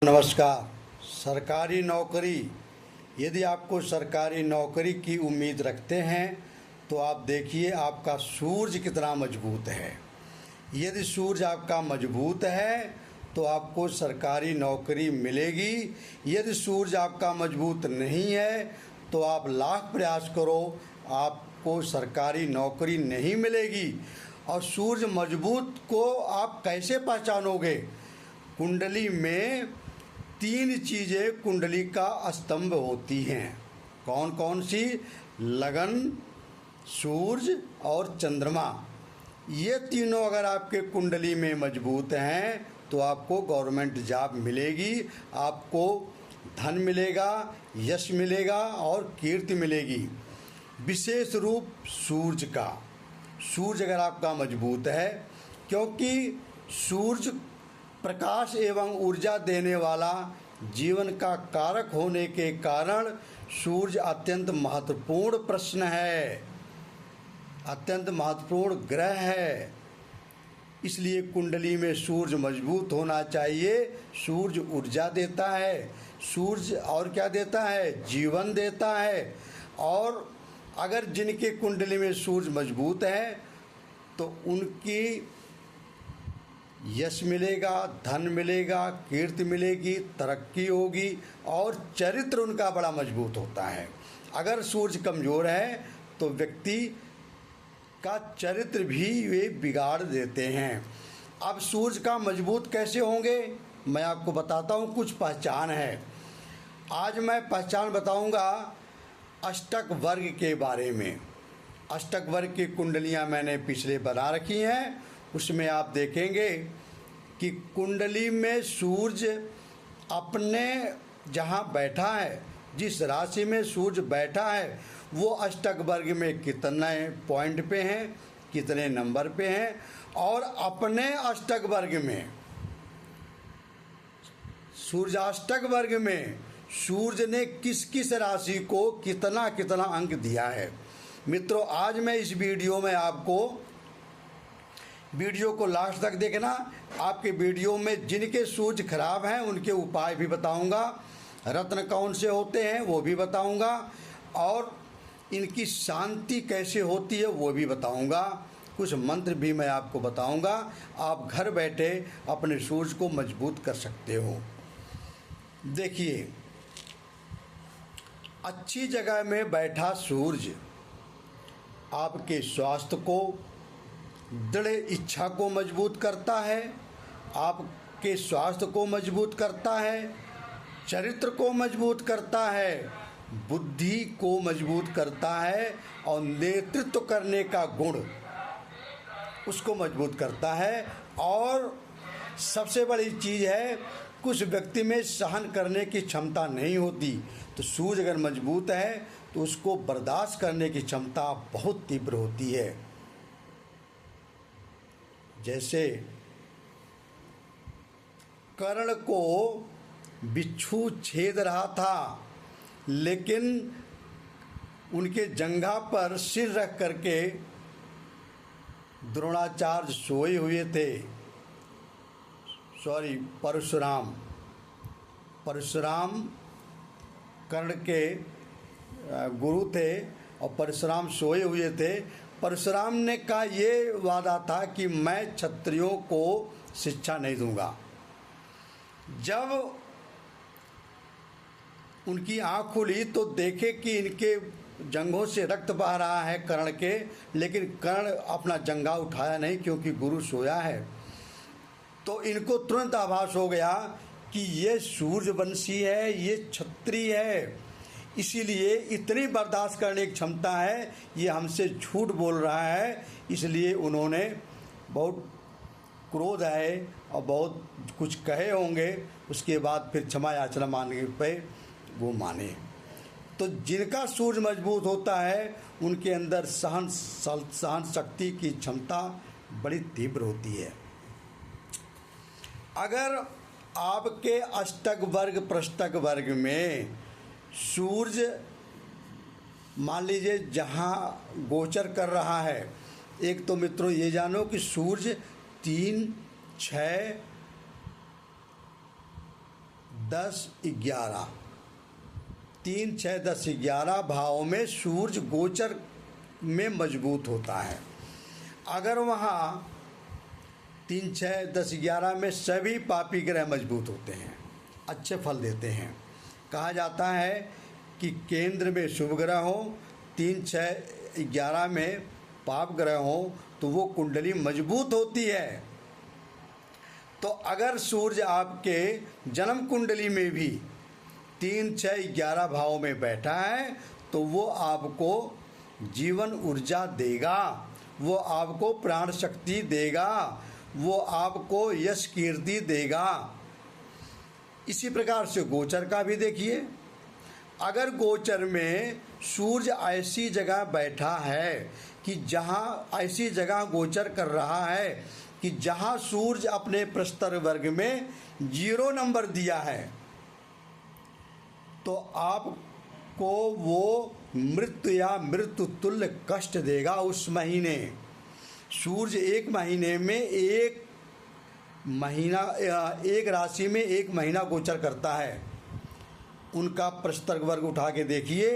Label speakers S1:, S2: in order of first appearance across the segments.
S1: नमस्कार। सरकारी नौकरी, यदि आपको सरकारी नौकरी की उम्मीद रखते हैं तो आप देखिए आपका सूरज कितना मजबूत है। यदि सूरज आपका मजबूत है तो आपको सरकारी नौकरी मिलेगी। यदि सूरज आपका मजबूत नहीं है तो आप लाख प्रयास करो, आपको सरकारी नौकरी नहीं मिलेगी। और सूरज मजबूत को आप कैसे पहचानोगे? कुंडली में 3 चीज़ें कुंडली का स्तंभ होती हैं। कौन कौन सी? लगन, सूरज और चंद्रमा। ये तीनों अगर आपके कुंडली में मजबूत हैं तो आपको गवर्नमेंट जॉब मिलेगी, आपको धन मिलेगा, यश मिलेगा और कीर्ति मिलेगी। विशेष रूप सूरज का। सूरज अगर आपका मजबूत है, क्योंकि सूरज प्रकाश एवं ऊर्जा देने वाला जीवन का कारक होने के कारण सूरज अत्यंत महत्वपूर्ण प्रश्न है, अत्यंत महत्वपूर्ण ग्रह है। इसलिए कुंडली में सूरज मजबूत होना चाहिए। सूरज ऊर्जा देता है, सूरज और क्या देता है? जीवन देता है। और अगर जिनके कुंडली में सूरज मजबूत है तो उनकी यश मिलेगा, धन मिलेगा, कीर्ति मिलेगी, तरक्की होगी और चरित्र उनका बड़ा मजबूत होता है। अगर सूरज कमज़ोर है तो व्यक्ति का चरित्र भी वे बिगाड़ देते हैं। अब सूरज का मजबूत कैसे होंगे मैं आपको बताता हूँ। कुछ पहचान है। आज मैं पहचान बताऊँगा अष्टक वर्ग के बारे में। अष्टक वर्ग की कुंडलियाँ मैंने पिछले बना रखी हैं। उसमें आप देखेंगे कि कुंडली में सूरज अपने जहाँ बैठा है, जिस राशि में सूरज बैठा है, वो अष्टक वर्ग में कितने पॉइंट पे हैं, कितने नंबर पे हैं, और अपने अष्टक वर्ग में, सूर्याष्टक वर्ग में सूर्य ने किस किस राशि को कितना कितना अंक दिया है। मित्रों, आज मैं इस वीडियो में आपको, वीडियो को लास्ट तक देखना, आपके वीडियो में जिनके सूरज खराब हैं उनके उपाय भी बताऊंगा, रत्न कौन से होते हैं वो भी बताऊंगा, और इनकी शांति कैसे होती है वो भी बताऊंगा। कुछ मंत्र भी मैं आपको बताऊंगा। आप घर बैठे अपने सूरज को मजबूत कर सकते हो। देखिए, अच्छी जगह में बैठा सूरज आपके स्वास्थ्य को, दृढ़ इच्छा को मजबूत करता है, आपके स्वास्थ्य को मजबूत करता है, चरित्र को मजबूत करता है, बुद्धि को मजबूत करता है और नेतृत्व करने का गुण उसको मजबूत करता है। और सबसे बड़ी चीज़ है, कुछ व्यक्ति में सहन करने की क्षमता नहीं होती, तो सूरज अगर मजबूत है तो उसको बर्दाश्त करने की क्षमता बहुत तीव्र होती है। जैसे कर्ण को बिच्छू छेद रहा था, लेकिन उनके जंघा पर सिर रख करके द्रोणाचार्य सोए हुए थे। परशुराम कर्ण के गुरु थे और परशुराम सोए हुए थे। परशुराम ने कहा, ये वादा था कि मैं क्षत्रियों को शिक्षा नहीं दूंगा। जब उनकी आँख खुली तो देखे कि इनके जंघों से रक्त बह रहा है कर्ण के, लेकिन कर्ण अपना जंघा उठाया नहीं क्योंकि गुरु सोया है। तो इनको तुरंत आभास हो गया कि ये सूर्यवंशी है, ये क्षत्रिय है, इसीलिए इतनी बर्दाश्त करने की क्षमता है, ये हमसे झूठ बोल रहा है। इसलिए उन्होंने बहुत क्रोध आए और बहुत कुछ कहे होंगे। उसके बाद फिर क्षमा याचना मांगने पे वो माने। तो जिनका सूर्य मजबूत होता है उनके अंदर सहन शक्ति की क्षमता बड़ी तीव्र होती है। अगर आपके अष्टक वर्ग प्रष्टक वर्ग में सूर्य मान लीजिए जहाँ गोचर कर रहा है, एक तो मित्रों ये जानो कि सूर्य 3, 6, 10, 11, 3, 6, 10, 11 भावों में सूर्य गोचर में मजबूत होता है। अगर वहाँ 3, 6, 10, 11 में सभी पापी ग्रह मजबूत होते हैं, अच्छे फल देते हैं। कहा जाता है कि केंद्र में शुभ ग्रह हो, 3, 6, 11 में पाप ग्रह हो तो वो कुंडली मजबूत होती है। तो अगर सूर्य आपके जन्म कुंडली में भी 3, 6, 11 भाव में बैठा है तो वो आपको जीवन ऊर्जा देगा, वो आपको प्राण शक्ति देगा, वो आपको यश कीर्ति देगा। इसी प्रकार से गोचर का भी देखिए, अगर गोचर में सूर्य ऐसी जगह बैठा है कि जहाँ ऐसी जगह गोचर कर रहा है कि जहाँ सूर्य अपने प्रस्तर वर्ग में 0 नंबर दिया है, तो आपको वो मृत्यु या मृत्यु तुल्य कष्ट देगा उस महीने। सूर्य एक महीने में एक राशि में 1 महीना गोचर करता है। उनका प्रस्तर वर्ग उठा के देखिए,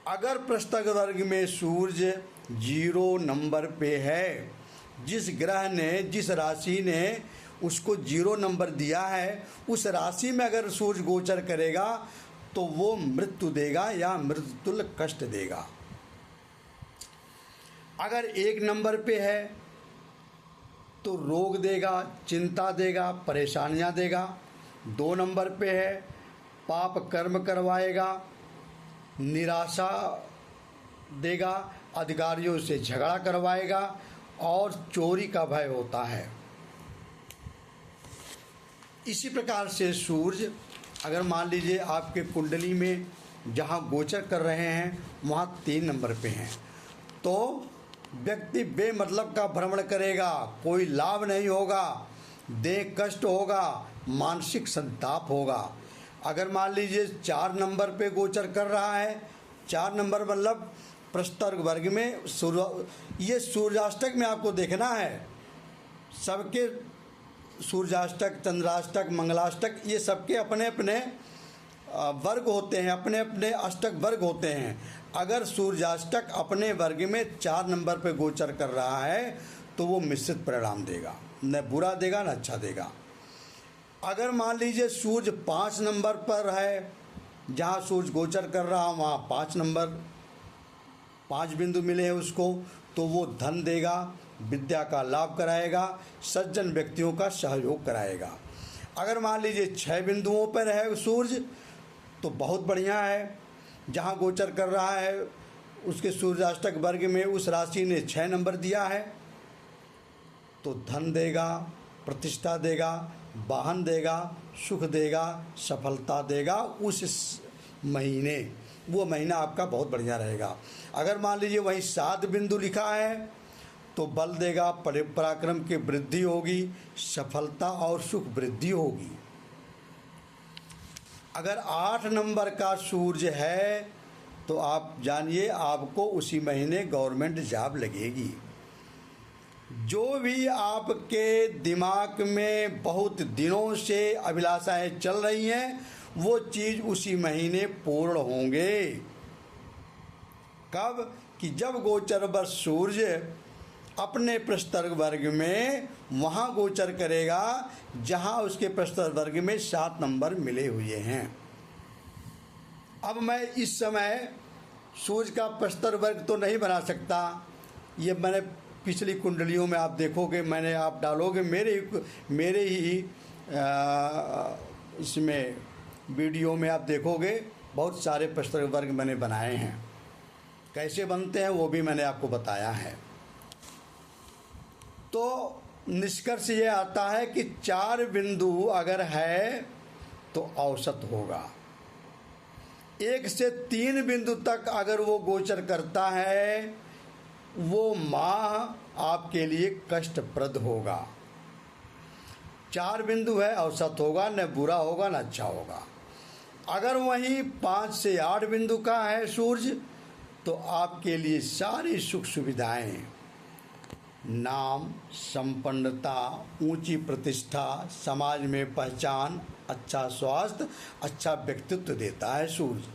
S1: अगर प्रस्तर वर्ग में सूर्य 0 नंबर पे है, जिस ग्रह ने जिस राशि ने उसको 0 नंबर दिया है, उस राशि में अगर सूर्य गोचर करेगा तो वो मृत्यु देगा या मृत्यु तुल्य कष्ट देगा। अगर 1 नंबर पे है तो रोग देगा, चिंता देगा, परेशानियां देगा। 2 नंबर पे है पाप कर्म करवाएगा, निराशा देगा, अधिकारियों से झगड़ा करवाएगा और चोरी का भय होता है। इसी प्रकार से सूर्य अगर मान लीजिए आपके कुंडली में जहाँ गोचर कर रहे हैं वहाँ 3 नंबर पे हैं, तो व्यक्ति बेमतलब का भ्रमण करेगा, कोई लाभ नहीं होगा, देह कष्ट होगा, मानसिक संताप होगा। अगर मान लीजिए 4 नंबर पे गोचर कर रहा है, 4 नंबर मतलब प्रस्तर वर्ग में ये सूर्याष्टक में आपको देखना है, सबके सूर्याष्टक, चंद्राष्टक, मंगलाष्टक ये सबके अपने अपने वर्ग होते हैं, अपने अपने अष्टक वर्ग होते हैं। अगर सूर्याष्टक अपने वर्ग में 4 नंबर पे गोचर कर रहा है तो वो मिश्रित परिणाम देगा, न बुरा देगा न अच्छा देगा। अगर मान लीजिए सूर्य 5 नंबर पर है, जहाँ सूर्य गोचर कर रहा वहाँ 5 नंबर 5 बिंदु मिले हैं उसको, तो वो धन देगा, विद्या का लाभ कराएगा, सज्जन व्यक्तियों का सहयोग कराएगा। अगर मान लीजिए 6 बिंदुओं पर है सूर्य तो बहुत बढ़िया है, जहाँ गोचर कर रहा है उसके सूर्याष्टक वर्ग में उस राशि ने 6 नंबर दिया है तो धन देगा, प्रतिष्ठा देगा, वाहन देगा, सुख देगा, सफलता देगा उस महीने। वो महीना आपका बहुत बढ़िया रहेगा। अगर मान लीजिए वहीं 7 बिंदु लिखा है तो बल देगा, पराक्रम की वृद्धि होगी, सफलता और सुख वृद्धि होगी। अगर 8 नंबर का सूर्य है तो आप जानिए आपको उसी महीने गवर्नमेंट जॉब लगेगी। जो भी आपके दिमाग में बहुत दिनों से अभिलाषाएं चल रही हैं वो चीज़ उसी महीने पूर्ण होंगे। कब? कि जब गोचर वर्ष सूर्य अपने प्रस्तर वर्ग में वहाँ गोचर करेगा जहाँ उसके प्रस्तर वर्ग में 7 नंबर मिले हुए हैं। अब मैं इस समय सूर्य का प्रस्तर वर्ग तो नहीं बना सकता, ये मैंने पिछली कुंडलियों में आप देखोगे, मैंने आप डालोगे मेरे ही इसमें वीडियो में आप देखोगे बहुत सारे प्रस्तर वर्ग मैंने बनाए हैं। कैसे बनते हैं वो भी मैंने आपको बताया है। तो निष्कर्ष ये आता है कि 4 बिंदु अगर है तो औसत होगा। 1 से 3 बिंदु तक अगर वो गोचर करता है वो माह आपके लिए कष्टप्रद होगा। 4 बिंदु है औसत होगा, न बुरा होगा न अच्छा होगा। अगर वहीं 5 से 8 बिंदु का है सूर्य तो आपके लिए सारी सुख सुविधाएं नाम, संपन्नता, ऊंची प्रतिष्ठा, समाज में पहचान, अच्छा स्वास्थ्य, अच्छा व्यक्तित्व देता है सूर्य।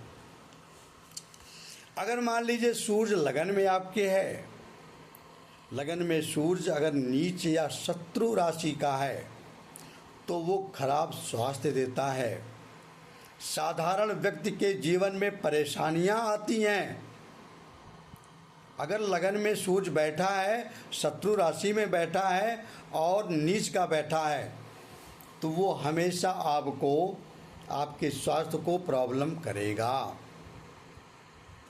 S1: अगर मान लीजिए सूर्य लगन में आपके है, लगन में सूर्य अगर नीच या शत्रु राशि का है तो वो खराब स्वास्थ्य देता है। साधारण व्यक्ति के जीवन में परेशानियां आती हैं। अगर लगन में सूर्य बैठा है, शत्रु राशि में बैठा है और नीच का बैठा है तो वो हमेशा आपको, आपके स्वास्थ्य को प्रॉब्लम करेगा।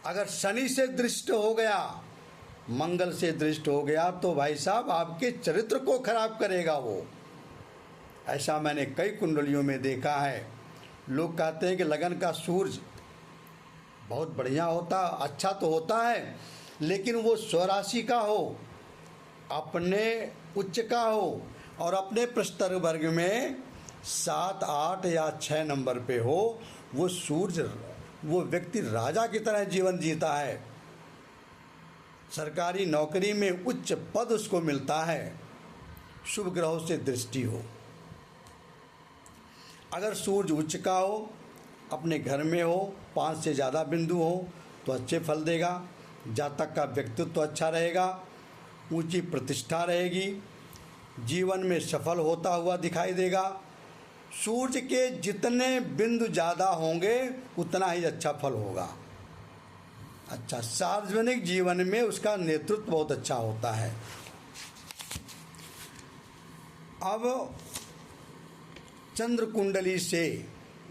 S1: अगर शनि से दृष्ट हो गया, मंगल से दृष्ट हो गया तो भाई साहब आपके चरित्र को खराब करेगा वो। ऐसा मैंने कई कुंडलियों में देखा है। लोग कहते हैं कि लगन का सूर्य बहुत बढ़िया होता, अच्छा तो होता है, लेकिन वो स्वराशि का हो, अपने उच्च का हो और अपने प्रस्तर वर्ग में 7, 8 या 6 नंबर पे हो, वो सूर्य, वो व्यक्ति राजा की तरह जीवन जीता है। सरकारी नौकरी में उच्च पद उसको मिलता है, शुभ ग्रहों से दृष्टि हो। अगर सूर्य उच्च का हो, अपने घर में हो, 5 से ज़्यादा बिंदु हो तो अच्छे फल देगा। जातक का व्यक्तित्व तो अच्छा रहेगा, ऊंची प्रतिष्ठा रहेगी, जीवन में सफल होता हुआ दिखाई देगा। सूर्य के जितने बिंदु ज़्यादा होंगे उतना ही अच्छा फल होगा। अच्छा, सार्वजनिक जीवन में उसका नेतृत्व बहुत अच्छा होता है। अब चंद्र कुंडली से,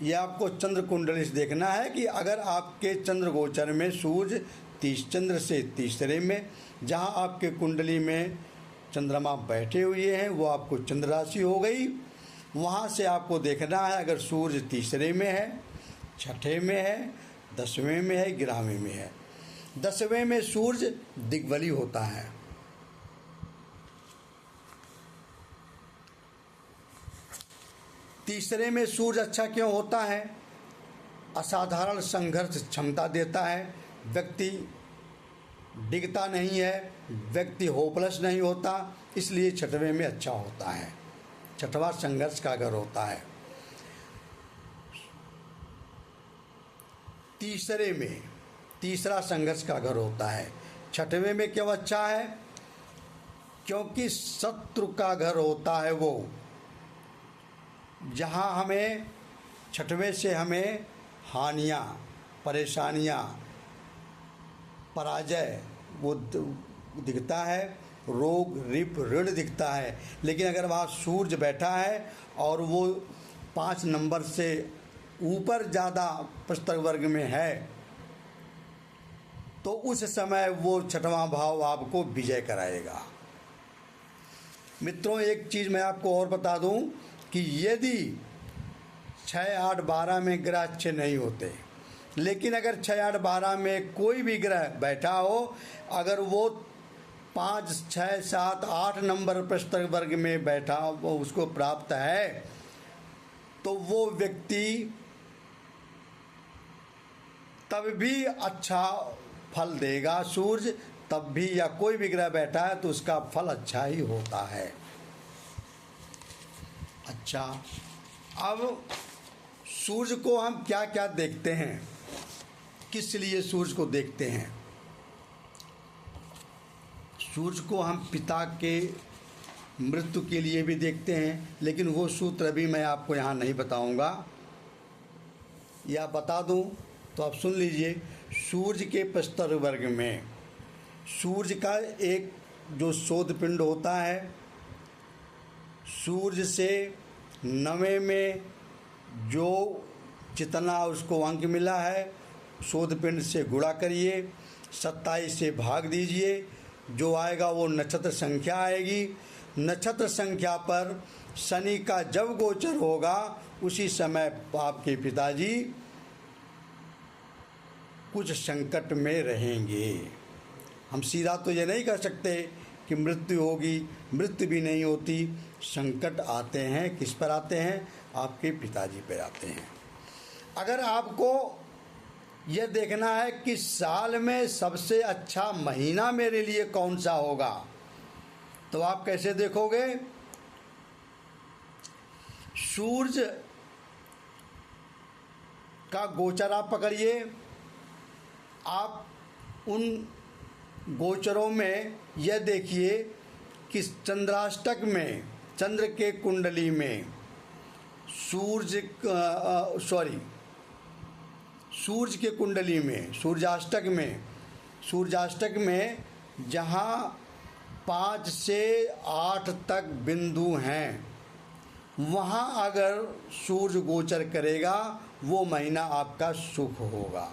S1: ये आपको चंद्र कुंडली से देखना है कि अगर आपके चंद्र गोचर में सूर्य चंद्र से तीसरे में, जहाँ आपके कुंडली में चंद्रमा बैठे हुए हैं वो आपको चंद्र राशि हो गई। वहाँ से आपको देखना है अगर सूर्य तीसरे में है, छठे में है, 10वें में है, 11वें में है। 10वें में सूर्य दिग्बली होता है। तीसरे में सूर्य अच्छा क्यों होता है? असाधारण संघर्ष क्षमता देता है, व्यक्ति डिगता नहीं है, व्यक्ति होपलेस नहीं होता, इसलिए छठवें में अच्छा होता है। छठवां संघर्ष का घर होता है। तीसरे में तीसरा संघर्ष का घर होता है। छठवें में क्यों अच्छा है? क्योंकि शत्रु का घर होता है वो, जहाँ हमें छठवें से हमें हानियाँ, परेशानियाँ, पराजय वो दिखता है, रोग, रिप, ऋण दिखता है। लेकिन अगर वहाँ सूर्य बैठा है और वो 5 नंबर से ऊपर ज़्यादा प्रस्तर वर्ग में है तो उस समय वो छठवां भाव आपको विजय कराएगा। मित्रों, एक चीज़ मैं आपको और बता दूं कि यदि 6, 8, 12 में ग्रह अच्छे नहीं होते, लेकिन अगर 6, 8, 12 में कोई भी ग्रह बैठा हो, अगर वो 5, 6, 7, 8 नंबर प्रस्तर वर्ग में बैठा वो उसको प्राप्त है तो वो व्यक्ति तब भी अच्छा फल देगा। सूर्य तब भी, या कोई भी ग्रह बैठा है तो उसका फल अच्छा ही होता है। अच्छा, अब सूर्य को हम क्या क्या देखते हैं, किस लिए सूर्य को देखते हैं? सूर्य को हम पिता के मृत्यु के लिए भी देखते हैं, लेकिन वो सूत्र अभी मैं आपको यहाँ नहीं बताऊँगा, या बता दूँ तो आप सुन लीजिए। सूर्य के प्रस्तर वर्ग में सूर्य का एक जो शोध पिंड होता है, सूर्य से 9वें में जो जितना उसको अंक मिला है शोध पिंड से गुणा करिए, 27 से भाग दीजिए, जो आएगा वो नक्षत्र संख्या आएगी। नक्षत्र संख्या पर शनि का जब गोचर होगा उसी समय आपके पिताजी कुछ संकट में रहेंगे। हम सीधा तो ये नहीं कह सकते कि मृत्यु होगी, मृत्यु भी नहीं होती। संकट आते हैं, किस पर आते हैं? आपके पिताजी पर आते हैं। अगर आपको यह देखना है कि साल में सबसे अच्छा महीना मेरे लिए कौन सा होगा, तो आप कैसे देखोगे? सूर्य का गोचर आप पकड़िए, आप उन गोचरों में यह देखिए कि चंद्राष्टक में, चंद्र के कुंडली में सूर्य के कुंडली में, सूर्याष्टक में जहाँ 5 से 8 तक बिंदु हैं, वहाँ अगर सूर्य गोचर करेगा वो महीना आपका शुभ होगा।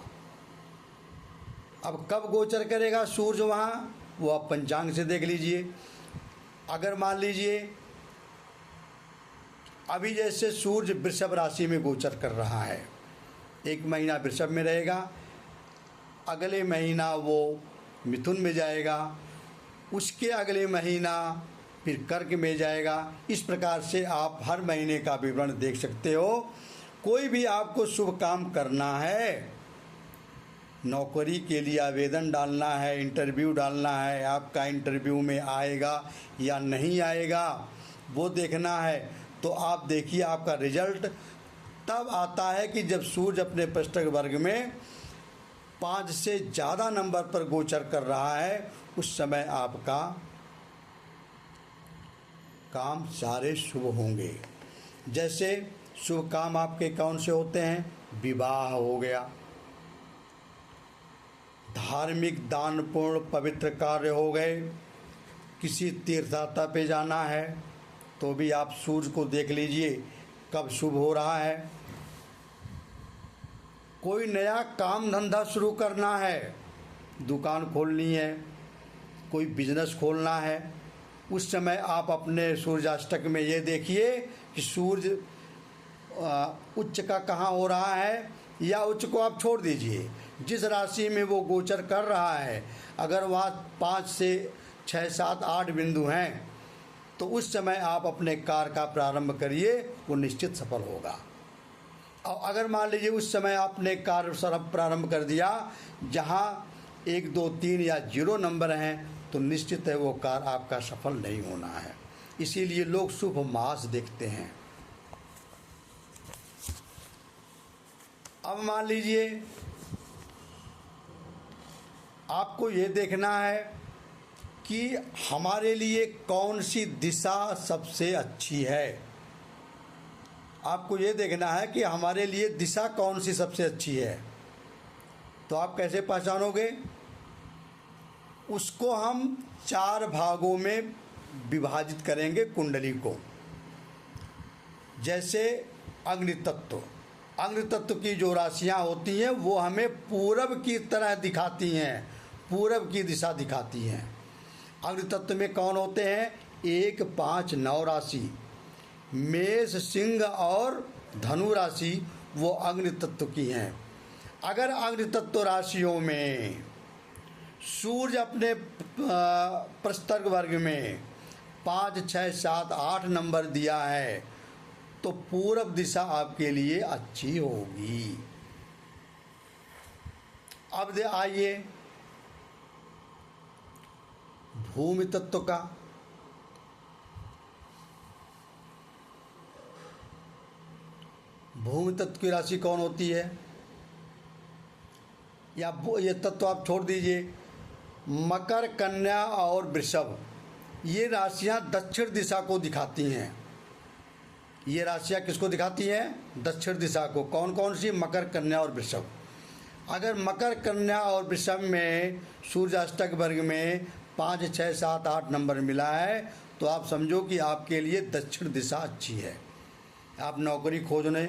S1: अब कब गोचर करेगा सूर्य वहाँ, वो आप पंचांग से देख लीजिए। अगर मान लीजिए अभी जैसे सूर्य वृषभ राशि में गोचर कर रहा है, एक महीना वृषभ में रहेगा, अगले महीना वो मिथुन में जाएगा, उसके अगले महीना फिर कर्क में जाएगा। इस प्रकार से आप हर महीने का विवरण देख सकते हो। कोई भी आपको शुभ काम करना है, नौकरी के लिए आवेदन डालना है, इंटरव्यू डालना है, आपका इंटरव्यू में आएगा या नहीं आएगा वो देखना है, तो आप देखिए आपका रिजल्ट तब आता है कि जब सूर्य अपने पृष्ठ वर्ग में 5 से ज़्यादा नंबर पर गोचर कर रहा है, उस समय आपका काम सारे शुभ होंगे। जैसे शुभ काम आपके कौन से होते हैं? विवाह हो गया, धार्मिक दानपूर्ण पवित्र कार्य हो गए, किसी तीर्थयात्रा पे जाना है तो भी आप सूर्य को देख लीजिए कब शुभ हो रहा है। कोई नया काम धंधा शुरू करना है, दुकान खोलनी है, कोई बिजनेस खोलना है, उस समय आप अपने सूर्याष्टक में ये देखिए कि सूर्य उच्च का कहाँ हो रहा है, या उच्च को आप छोड़ दीजिए, जिस राशि में वो गोचर कर रहा है अगर वहाँ 5 से 6, 7, 8 बिंदु हैं तो उस समय आप अपने कार्य का प्रारंभ करिए, वो निश्चित सफल होगा। और अगर मान लीजिए उस समय आपने कार्य प्रारंभ कर दिया जहाँ 1, 2, 3 या 0 नंबर हैं तो निश्चित है वो कार्य आपका सफल नहीं होना है। इसीलिए लोग शुभ मास देखते हैं। अब मान लीजिए आपको ये देखना है कि हमारे लिए कौन सी दिशा सबसे अच्छी है। आपको ये देखना है कि हमारे लिए दिशा कौन सी सबसे अच्छी है। तो आप कैसे पहचानोगे? उसको हम 4 भागों में विभाजित करेंगे कुंडली को। जैसे अग्नि तत्व की जो राशियां होती हैं वो हमें पूरब की तरह दिखाती हैं, पूरब की दिशा दिखाती हैं। अग्नि तत्व में कौन होते हैं? 1, 5, 9 राशि, मेष, सिंह और धनु राशि वो अग्नि तत्व की हैं। अगर अग्नि तत्व राशियों में सूर्य अपने प्रस्तर वर्ग में 5, 6, 7, 8 नंबर दिया है तो पूरब दिशा आपके लिए अच्छी होगी। अब आइए भूमि तत्व का। भूमि तत्व की राशि कौन होती है? या ये तत्व आप छोड़ दीजिए। मकर, कन्या और वृषभ ये राशियां दक्षिण दिशा को दिखाती हैं। ये राशियां किसको दिखाती हैं? दक्षिण दिशा को। कौन कौन सी? मकर, कन्या और वृषभ। अगर मकर, कन्या और वृषभ में सूर्याष्टक वर्ग में 5, 6, 7, 8 नंबर मिला है तो आप समझो कि आपके लिए दक्षिण दिशा अच्छी है। आप नौकरी खोजने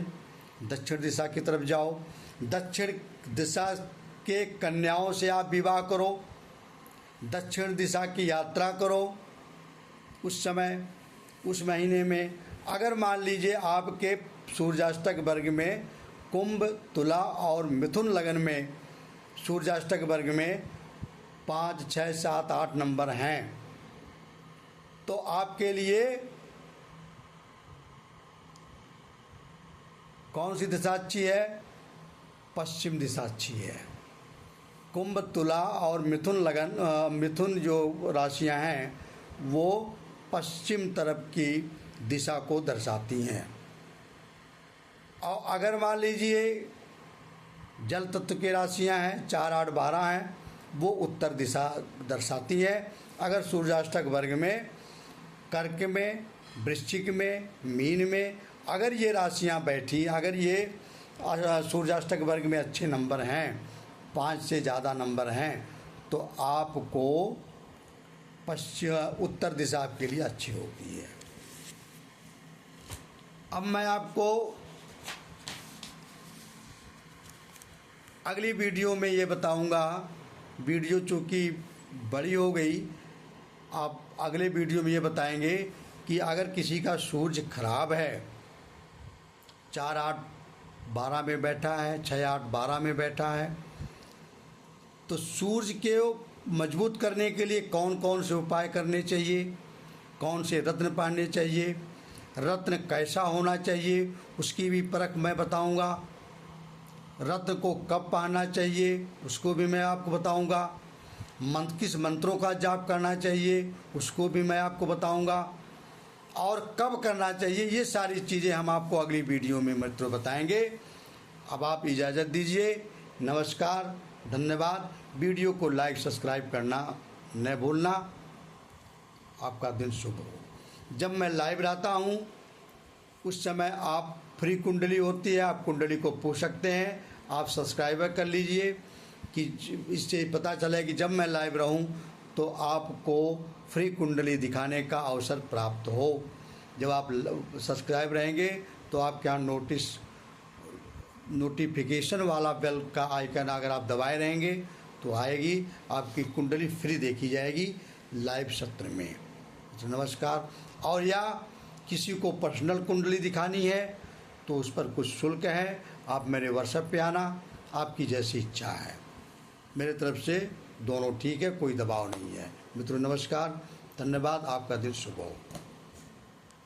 S1: दक्षिण दिशा की तरफ जाओ, दक्षिण दिशा के कन्याओं से आप विवाह करो, दक्षिण दिशा की यात्रा करो। उस समय, उस महीने में अगर मान लीजिए आपके सूर्याष्टक वर्ग में कुंभ, तुला और मिथुन लगन में सूर्याष्टक वर्ग में 5, 6, 7, 8 नंबर हैं तो आपके लिए कौन सी दिशा अच्छी है? पश्चिम दिशा अच्छी है। कुंभ, तुला और मिथुन जो राशियां हैं वो पश्चिम तरफ की दिशा को दर्शाती हैं। और अगर मान लीजिए जल तत्व की राशियां हैं 4, 8, 12 हैं, वो उत्तर दिशा दर्शाती है। अगर सूर्याष्टक वर्ग में कर्क में, वृश्चिक में, मीन में अगर ये राशियां बैठी, अगर ये सूर्याष्टक वर्ग में अच्छे नंबर हैं, 5 से ज़्यादा नंबर हैं, तो आपको उत्तर दिशा आपके लिए अच्छी होती है। अब मैं आपको अगली वीडियो में ये बताऊंगा, वीडियो चूँकि बड़ी हो गई, आप अगले वीडियो में ये बताएंगे कि अगर किसी का सूर्य खराब है, 4, 8, 12 में बैठा है, 6, 8, 12 में बैठा है, तो सूर्य के मजबूत करने के लिए कौन कौन से उपाय करने चाहिए, कौन से रत्न पहनने चाहिए, रत्न कैसा होना चाहिए उसकी भी परख मैं बताऊंगा। रत्न को कब पहनना चाहिए उसको भी मैं आपको बताऊंगा। किस मंत्रों का जाप करना चाहिए उसको भी मैं आपको बताऊंगा, और कब करना चाहिए, ये सारी चीज़ें हम आपको अगली वीडियो में मित्रों बताएंगे। अब आप इजाज़त दीजिए। नमस्कार, धन्यवाद। वीडियो को लाइक सब्सक्राइब करना न भूलना। आपका दिन शुभ हो। जब मैं लाइव रहता हूँ उस समय आप फ्री कुंडली होती है, आप कुंडली को पूछ सकते हैं। आप सब्सक्राइबर कर लीजिए कि इससे पता चले कि जब मैं लाइव रहूं तो आपको फ्री कुंडली दिखाने का अवसर प्राप्त हो। जब आप सब्सक्राइब रहेंगे तो आपके यहाँ नोटिफिकेशन वाला बेल का आइकन अगर आप दबाए रहेंगे तो आएगी, आपकी कुंडली फ्री देखी जाएगी लाइव सत्र में। तो नमस्कार। और या किसी को पर्सनल कुंडली दिखानी है तो उस पर कुछ शुल्क है, आप मेरे व्हाट्सएप पे आना, आपकी जैसी इच्छा है। मेरे तरफ से दोनों ठीक है, कोई दबाव नहीं है। मित्रों नमस्कार, धन्यवाद। आपका दिन शुभ हो।